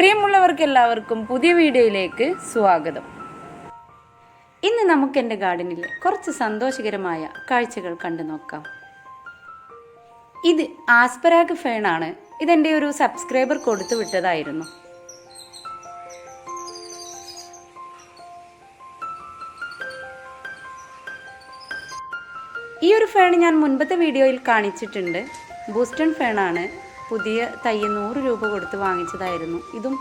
പ്രിയമുള്ളവർക്കെല്ലാവർക്കും പുതിയ വീഡിയോയിലേക്ക് സ്വാഗതം. ഇന്ന് നമുക്ക് എൻ്റെ ഗാർഡനിലെ കുറച്ച് സന്തോഷകരമായ കാഴ്ചകൾ കണ്ടു നോക്കാം. ഇത് ആസ്പരാഗ് ഫേണാണ്. ഇതെൻ്റെ ഒരു സബ്സ്ക്രൈബർ കൊടുത്തു വിട്ടതായിരുന്നു. ഈ ഒരു ഫേൺ ഞാൻ മുൻപത്തെ വീഡിയോയിൽ കാണിച്ചിട്ടുണ്ട്. ബൂസ്റ്റൺ ഫേണാണ്. പുതിയ തൈ 100 രൂപ കൊടുത്ത് വാങ്ങിച്ചതായിരുന്നു. ഇതും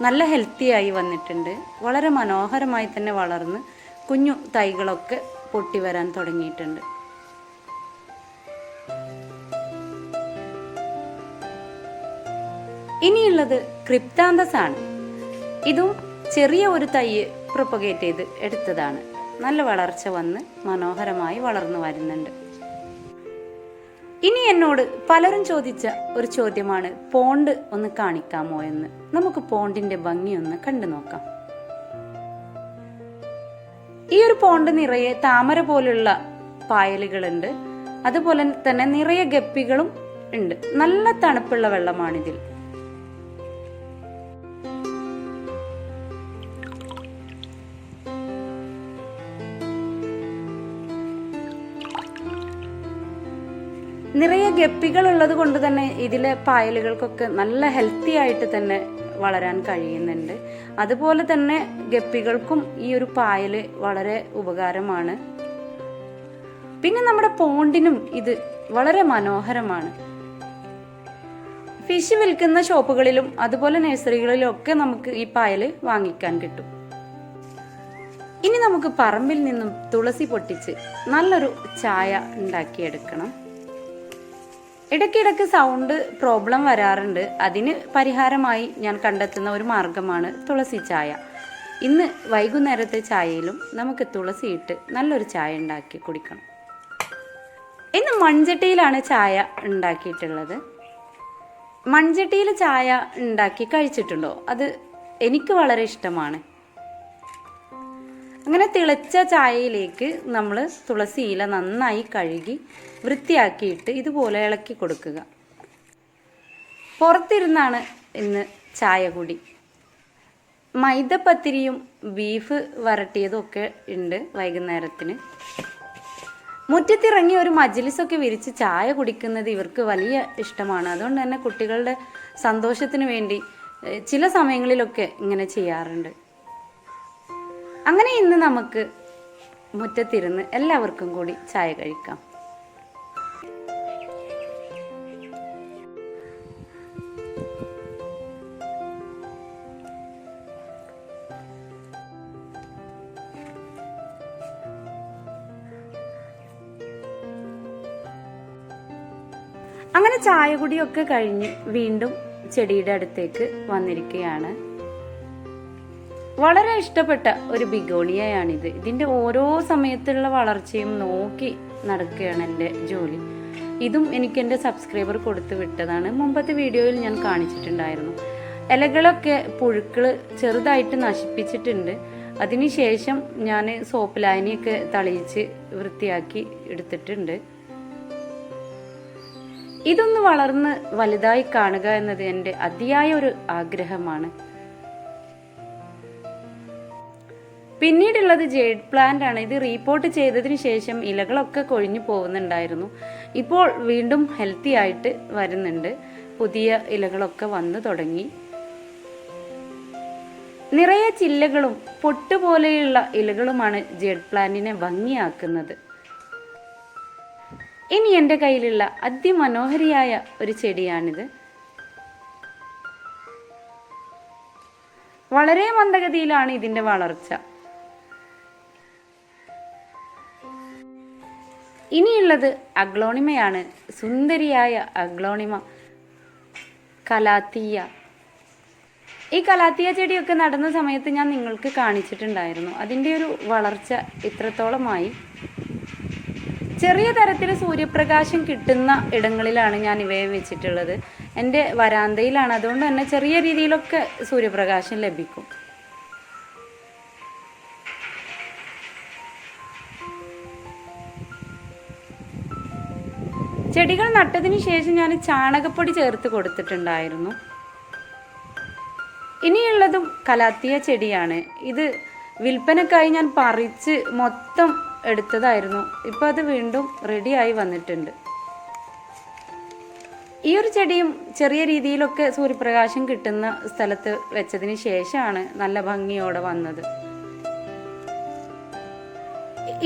നല്ല ഹെൽത്തിയായി വന്നിട്ടുണ്ട്. വളരെ മനോഹരമായി തന്നെ വളർന്ന് കുഞ്ഞു തൈകളൊക്കെ പൊട്ടി വരാൻ തുടങ്ങിയിട്ടുണ്ട്. ഇനിയുള്ളത് ക്രിപ്താന്തസ് ആണ്. ഇതും ചെറിയ ഒരു തൈ പ്രൊപ്പഗേറ്റ് ചെയ്ത് എടുത്തതാണ്. നല്ല വളർച്ച വന്ന് മനോഹരമായി വളർന്നു വരുന്നുണ്ട്. ഇനി എന്നോട് പലരും ചോദിച്ച ഒരു ചോദ്യമാണ്, പോണ്ട് ഒന്ന് കാണിക്കാമോ എന്ന്. നമുക്ക് പോണ്ടിന്റെ ഭംഗി ഒന്ന് കണ്ടു നോക്കാം. ഈ ഒരു പോണ്ട് നിറയെ താമര പോലുള്ള പായലുകളുണ്ട്. അതുപോലെ തന്നെ നിറയെ ഗപ്പികളും ഉണ്ട്. നല്ല തണുപ്പുള്ള വെള്ളമാണിതിൽ. നിറയെ ഗപ്പികൾ ഉള്ളത് കൊണ്ട് തന്നെ ഇതിലെ പായലുകൾക്കൊക്കെ നല്ല ഹെൽത്തി ആയിട്ട് തന്നെ വളരാൻ കഴിയുന്നുണ്ട്. അതുപോലെ തന്നെ ഗപ്പികൾക്കും ഈ ഒരു പായല് വളരെ ഉപകാരമാണ്. പിന്നെ നമ്മുടെ പോണ്ടിനും ഇത് വളരെ മനോഹരമാണ്. ഫിഷ് വിൽക്കുന്ന ഷോപ്പുകളിലും അതുപോലെ നഴ്സറികളിലും ഒക്കെ നമുക്ക് ഈ പായല് വാങ്ങിക്കാൻ കിട്ടും. ഇനി നമുക്ക് പറമ്പിൽ നിന്നും തുളസി പൊട്ടിച്ച് നല്ലൊരു ചായ ഉണ്ടാക്കിയെടുക്കണം. ഇടയ്ക്കിടയ്ക്ക് സൗണ്ട് പ്രോബ്ലം വരാറുണ്ട്. അതിന് പരിഹാരമായി ഞാൻ കണ്ടെത്തുന്ന ഒരു മാർഗമാണ് തുളസി ചായ. ഇന്ന് വൈകുന്നേരത്തെ ചായയിലും നമുക്ക് തുളസി ഇട്ട് നല്ലൊരു ചായ ഉണ്ടാക്കി കുടിക്കണം. ഇന്ന് മൺചട്ടിയിലാണ് ചായ ഉണ്ടാക്കിയിട്ടുള്ളത്. മൺചട്ടിയിൽ ചായ ഉണ്ടാക്കി കഴിച്ചിട്ടുണ്ടോ? അത് എനിക്ക് വളരെ ഇഷ്ടമാണ്. അങ്ങനെ തിളച്ച ചായയിലേക്ക് നമ്മൾ തുളസി ഇല നന്നായി കഴുകി വൃത്തിയാക്കിയിട്ട് ഇതുപോലെ ഇളക്കി കൊടുക്കുക. പുറത്തിരുന്നാണ് ഇന്ന് ചായ കുടി. മൈദപ്പത്തിരിയും ബീഫ് വരട്ടിയതും ഒക്കെ ഉണ്ട് വൈകുന്നേരത്തിന്. മുറ്റത്തിറങ്ങി ഒരു മജ്ലിസൊക്കെ വിരിച്ച് ചായ കുടിക്കുന്നത് ഇവർക്ക് വലിയ ഇഷ്ടമാണ്. അതുകൊണ്ട് തന്നെ കുട്ടികളുടെ സന്തോഷത്തിന് വേണ്ടി ചില സമയങ്ങളിലൊക്കെ ഇങ്ങനെ ചെയ്യാറുണ്ട്. അങ്ങനെ ഇന്ന് നമുക്ക് മുറ്റത്തിരുന്ന് എല്ലാവർക്കും കൂടി ചായ കഴിക്കാം. അങ്ങനെ ചായ കുടിയൊക്കെ കഴിഞ്ഞ് വീണ്ടും ചെടിയുടെ അടുത്തേക്ക് വന്നിരിക്കുകയാണ്. വളരെ ഇഷ്ടപ്പെട്ട ഒരു ബിഗോണിയയാണിത്. ഇതിൻ്റെ ഓരോ സമയത്തുള്ള വളർച്ചയും നോക്കി നടക്കുകയാണ് എൻ്റെ ജോലി. ഇതും എനിക്ക് എൻ്റെ സബ്സ്ക്രൈബർ കൊടുത്തു വിട്ടതാണ്. മുമ്പത്തെ വീഡിയോയിൽ ഞാൻ കാണിച്ചിട്ടുണ്ടായിരുന്നു. ഇലകളൊക്കെ പുഴുക്കൾ ചെറുതായിട്ട് നശിപ്പിച്ചിട്ടുണ്ട്. അതിനുശേഷം ഞാൻ സോപ്പ് ലായനിയൊക്കെ തളിയിച്ച് വൃത്തിയാക്കി എടുത്തിട്ടുണ്ട്. ഇതൊന്ന് വളർന്ന് വലുതായി കാണുക എന്നത് എൻ്റെ അതിയായ ഒരു ആഗ്രഹമാണ്. പിന്നീടുള്ളത് ജേഡ് പ്ലാന്റ് ആണ്. ഇത് റീപോർട്ട് ചെയ്തതിന് ശേഷം ഇലകളൊക്കെ കൊഴിഞ്ഞു പോകുന്നുണ്ടായിരുന്നു. ഇപ്പോൾ വീണ്ടും ഹെൽത്തി ആയിട്ട് വരുന്നുണ്ട്. പുതിയ ഇലകളൊക്കെ വന്നു തുടങ്ങി. നിറയെ ചില്ലകളും പൊട്ടുപോലെയുള്ള ഇലകളുമാണ് ജേഡ് പ്ലാന്റിനെ ഭംഗിയാക്കുന്നത്. ഇനി എൻ്റെ കയ്യിലുള്ള അതിമനോഹരിയായ ഒരു ചെടിയാണിത്. വളരെ മന്ദഗതിയിലാണ് ഇതിൻ്റെ വളർച്ച. ഇനിയുള്ളത് അഗ്ലോണിമയാണ്. സുന്ദരിയായ അഗ്ലോണിമ കലാത്തിയ. ഈ കലാത്തിയ ചെടിയൊക്കെ നടുന്ന സമയത്ത് ഞാൻ നിങ്ങൾക്ക് കാണിച്ചിട്ടുണ്ടായിരുന്നു. അതിൻ്റെ ഒരു വളർച്ച ഇത്രത്തോളമായി. ചെറിയ തരത്തിൽ സൂര്യപ്രകാശം കിട്ടുന്ന ഇടങ്ങളിലാണ് ഞാൻ ഇവയെ വെച്ചിട്ടുള്ളത്. എൻ്റെ വരാന്തയിലാണ്. അതുകൊണ്ട് തന്നെ ചെറിയ രീതിയിലൊക്കെ സൂര്യപ്രകാശം ലഭിക്കും. ചെടികൾ നട്ടതിന് ശേഷം ഞാൻ ചാണകപ്പൊടി ചേർത്ത് കൊടുത്തിട്ടുണ്ടായിരുന്നു. ഇനിയുള്ളതും കലാത്തിയ ചെടിയാണ്. ഇത് വിൽപ്പനക്കായി ഞാൻ പറിച്ച് മൊത്തം എടുത്തതായിരുന്നു. ഇപ്പോൾ അത് വീണ്ടും റെഡിയായി വന്നിട്ടുണ്ട്. ഈ ഒരു ചെടിയും ചെറിയ രീതിയിലൊക്കെ സൂര്യപ്രകാശം കിട്ടുന്ന സ്ഥലത്ത് വെച്ചതിന് ശേഷമാണ് നല്ല ഭംഗിയോടെ വന്നത്.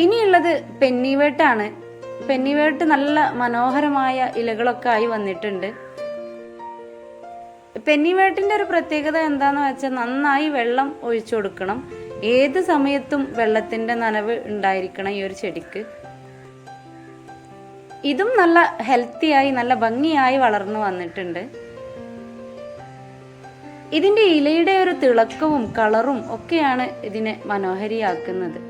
ഇനിയുള്ളത് പെന്നിവേട്ടാണ്. പെന്നിവേട്ട് നല്ല മനോഹരമായ ഇലകളൊക്കെ ആയി വന്നിട്ടുണ്ട്. പെന്നിവേട്ടിൻ്റെ ഒരു പ്രത്യേകത എന്താണെന്ന് വെച്ചാൽ നന്നായി വെള്ളം ഒഴിച്ചു കൊടുക്കണം. ഏത് സമയത്തും വെള്ളത്തിൻ്റെ നനവ് ഉണ്ടായിരിക്കണം ഈ ഒരു ചെടിക്ക്. ഇതും നല്ല ഹെൽത്തിയായി നല്ല ഭംഗിയായി വളർന്നു വന്നിട്ടുണ്ട്. ഇതിൻ്റെ ഇലയുടെ ഒരു തിളക്കവും കളറും ഒക്കെയാണ് ഇതിനെ മനോഹരിയാക്കുന്നത്.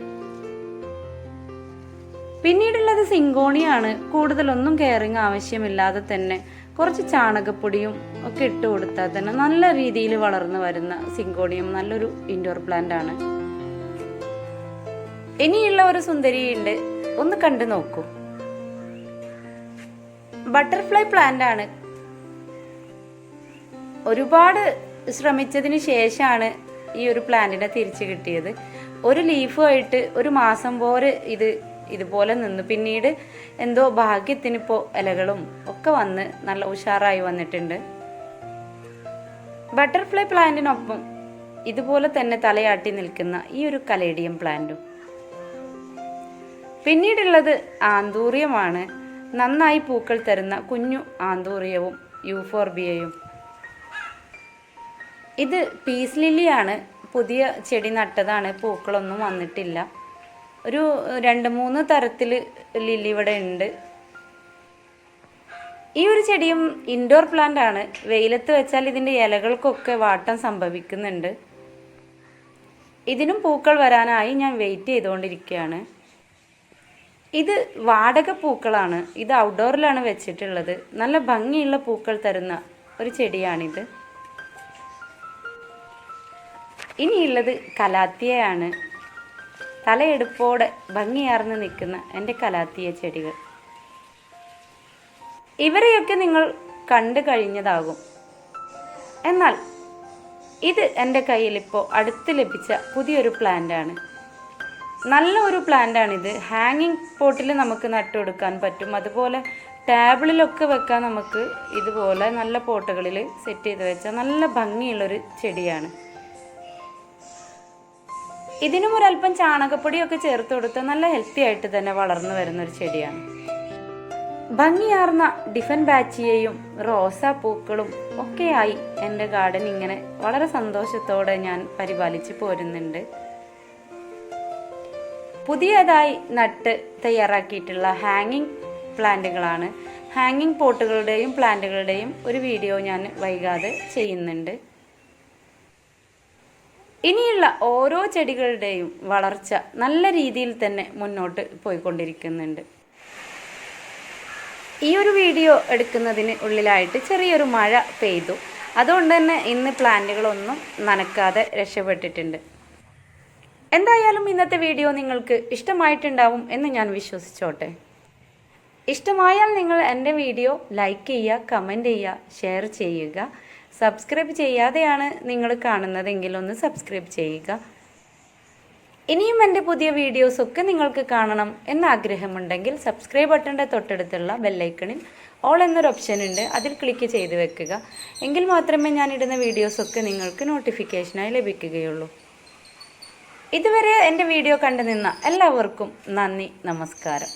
പിന്നീടുള്ളത് സിങ്കോണിയാണ്. കൂടുതലൊന്നും കെയറിങ് ആവശ്യമില്ലാതെ തന്നെ കുറച്ച് ചാണകപ്പൊടിയും ഒക്കെ ഇട്ട് കൊടുത്താൽ തന്നെ നല്ല രീതിയിൽ വളർന്നു വരുന്ന സിങ്കോണിയം നല്ലൊരു ഇൻഡോർ പ്ലാന്റ് ആണ്. ഇനിയുള്ള ഒരു സുന്ദരിയുണ്ട്, ഒന്ന് കണ്ടു നോക്കൂ. ബട്ടർഫ്ലൈ പ്ലാന്റ് ആണ്. ഒരുപാട് ശ്രമിച്ചതിന് ശേഷമാണ് ഈ ഒരു പ്ലാന്റിനെ തിരിച്ചു കിട്ടിയത്. ഒരു ലീഫുമായിട്ട് ഒരു മാസം പോലെ ഇതുപോലെ നിന്ന് പിന്നീട് എന്തോ ഭാഗ്യത്തിനിപ്പോൾ ഇലകളും ഒക്കെ വന്ന് നല്ല ഉഷാറായി വന്നിട്ടുണ്ട്. ബട്ടർഫ്ലൈ പ്ലാന്റിനൊപ്പം ഇതുപോലെ തന്നെ തലയാട്ടി നിൽക്കുന്ന ഈ ഒരു കലേഡിയം പ്ലാന്റും. പിന്നീടുള്ളത് ആന്തൂറിയമാണ്. നന്നായി പൂക്കൾ തരുന്ന കുഞ്ഞു ആന്തൂറിയവും യൂഫോർബിയയും. ഇത് പീസ് ലില്ലിയാണ്. പുതിയ ചെടി നട്ടതാണ്, പൂക്കളൊന്നും വന്നിട്ടില്ല. ഒരു 2-3 തരത്തിൽ ലില്ലി ഇവിടെ ഉണ്ട്. ഈ ഒരു ചെടിയും ഇൻഡോർ പ്ലാന്റ് ആണ്. വെയിലത്ത് വെച്ചാൽ ഇതിൻ്റെ ഇലകൾക്കൊക്കെ വാട്ടം സംഭവിക്കുന്നുണ്ട്. ഇതിനും പൂക്കൾ വരാനായി ഞാൻ വെയിറ്റ് ചെയ്തുകൊണ്ടിരിക്കുകയാണ്. ഇത് വാടക പൂക്കളാണ്. ഇത് ഔട്ട്ഡോറിലാണ് വെച്ചിട്ടുള്ളത്. നല്ല ഭംഗിയുള്ള പൂക്കൾ തരുന്ന ഒരു ചെടിയാണിത്. ഇനിയുള്ളത് കലാത്തിയയാണ്. തലയെടുപ്പോടെ ഭംഗിയാർന്ന് നിൽക്കുന്ന എൻ്റെ കലാത്തിയ ചെടികൾ. ഇവരെയൊക്കെ നിങ്ങൾ കണ്ടു കഴിഞ്ഞതാകും. എന്നാൽ ഇത് എൻ്റെ കയ്യിൽ ഇപ്പോൾ അടുത്ത് ലഭിച്ച പുതിയൊരു പ്ലാന്റാണ്. നല്ല ഒരു പ്ലാന്റാണിത്. ഹാങ്ങിങ് പോട്ടിൽ നമുക്ക് നട്ടുകൊടുക്കാൻ പറ്റും. അതുപോലെ ടേബിളിലൊക്കെ വെക്കാൻ നമുക്ക് ഇതുപോലെ നല്ല പോട്ടുകളിൽ സെറ്റ് ചെയ്ത് വെച്ചാൽ നല്ല ഭംഗിയുള്ളൊരു ചെടിയാണ്. ഇതിനും ഒരല്പം ചാണകപ്പൊടിയൊക്കെ ചേർത്ത് കൊടുത്ത് നല്ല ഹെൽത്തി ആയിട്ട് തന്നെ വളർന്നു വരുന്നൊരു ചെടിയാണ്. ഭംഗിയാർന്ന ഡിഫൻ ബാച്ചിയെയും റോസാപ്പൂക്കളും ഒക്കെയായി എൻ്റെ ഗാർഡൻ ഇങ്ങനെ വളരെ സന്തോഷത്തോടെ ഞാൻ പരിപാലിച്ച് പോരുന്നുണ്ട്. പുതിയതായി നട്ട് തയ്യാറാക്കിയിട്ടുള്ള ഹാങ്ങിങ് പ്ലാന്റുകളാണ്. ഹാങ്ങിങ് പോട്ടുകളുടെയും പ്ലാന്റുകളുടെയും ഒരു വീഡിയോ ഞാൻ വൈകാതെ ചെയ്യുന്നുണ്ട്. ഇനിയുള്ള ഓരോ ചെടികളുടെയും വളർച്ച നല്ല രീതിയിൽ തന്നെ മുന്നോട്ട് പോയിക്കൊണ്ടിരിക്കുന്നുണ്ട്. ഈ ഒരു വീഡിയോ എടുക്കുന്നതിന് ഉള്ളിലായിട്ട് ചെറിയൊരു മഴ പെയ്തു. അതുകൊണ്ട് തന്നെ ഇന്ന് പ്ലാന്റുകളൊന്നും നനക്കാതെ രക്ഷപ്പെട്ടിട്ടുണ്ട്. എന്തായാലും ഇന്നത്തെ വീഡിയോ നിങ്ങൾക്ക് ഇഷ്ടമായിട്ടുണ്ടാവും എന്ന് ഞാൻ വിശ്വസിച്ചോട്ടെ. ഇഷ്ടമായാൽ നിങ്ങൾ എൻ്റെ വീഡിയോ ലൈക്ക് ചെയ്യുക, കമൻറ്റ് ചെയ്യുക, ഷെയർ ചെയ്യുക. സബ്സ്ക്രൈബ് ചെയ്യാതെയാണ് നിങ്ങൾ കാണുന്നതെങ്കിൽ ഒന്ന് സബ്സ്ക്രൈബ് ചെയ്യുക. ഇനിയും എൻ്റെ പുതിയ വീഡിയോസൊക്കെ നിങ്ങൾക്ക് കാണണം എന്ന ആഗ്രഹമുണ്ടെങ്കിൽ സബ്സ്ക്രൈബ് ബട്ടൻ്റെ തൊട്ടടുത്തുള്ള ബെല്ലൈക്കണിൽ ഓൾ എന്നൊരു ഓപ്ഷൻ ഉണ്ട്. അതിൽ ക്ലിക്ക് ചെയ്ത് വെക്കുക. എങ്കിൽ മാത്രമേ ഞാനിടുന്ന വീഡിയോസൊക്കെ നിങ്ങൾക്ക് നോട്ടിഫിക്കേഷനായി ലഭിക്കുകയുള്ളൂ. ഇതുവരെ എൻ്റെ വീഡിയോ കണ്ടു നിന്ന എല്ലാവർക്കും നന്ദി, നമസ്കാരം.